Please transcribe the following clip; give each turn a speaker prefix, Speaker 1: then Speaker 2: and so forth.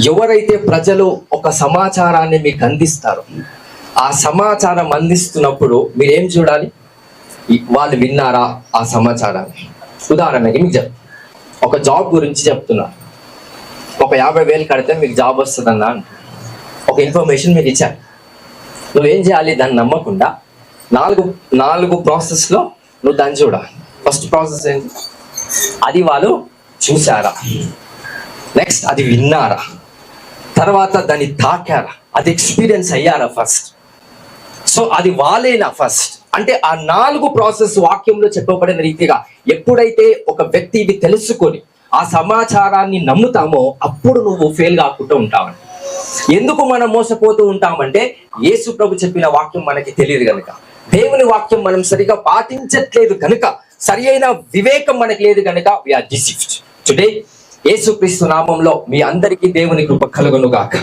Speaker 1: ఎవరైతే ప్రజలు ఒక సమాచారాన్ని మీకు అందిస్తారో, ఆ సమాచారం అందిస్తున్నప్పుడు మీరేం చూడాలి? వాళ్ళు విన్నారా ఆ సమాచారాన్ని? ఉదాహరణకి మీకు ఒక జాబ్ గురించి చెప్తున్నా, ఒక 50,000 కడితే మీకు జాబ్ వస్తుందన్నా ఒక ఇన్ఫర్మేషన్ మీరు ఇచ్చారు. నువ్వేం చేయాలి? దాన్ని నమ్మకుండా నాలుగు ప్రాసెస్లో నువ్వు దాన్ని చూడాలి. ఫస్ట్ ప్రాసెస్ ఏంటి? అది వాళ్ళు చూసారా? నెక్స్ట్ అది విన్నారా? తర్వాత దాన్ని తాకారా? అది ఎక్స్పీరియన్స్ అయ్యారా ఫస్ట్? సో అది వాళ్ళేనా ఫస్ట్? అంటే ఆ 4 ప్రాసెస్ వాక్యంలో చెప్పబడిన రీతిగా ఎప్పుడైతే ఒక వ్యక్తి ఇవి తెలుసుకొని ఆ సమాచారాన్ని నమ్ముతామో అప్పుడు నువ్వు ఫెయిల్ కాకుండా ఉంటావని. ఎందుకు మనం మోసపోతూ ఉంటామంటే యేసు ప్రభు చెప్పిన వాక్యం మనకి తెలియదు కనుక, దేవుని వాక్యం మనం సరిగా పాటించట్లేదు కనుక, సరి అయిన వివేకం మనకి లేదు కనుక వీఆర్ డిసీవ్డ్. టుడే యేసుక్రీస్తు నామంలో మీ అందరికీ దేవుని కృప కలుగును గాక.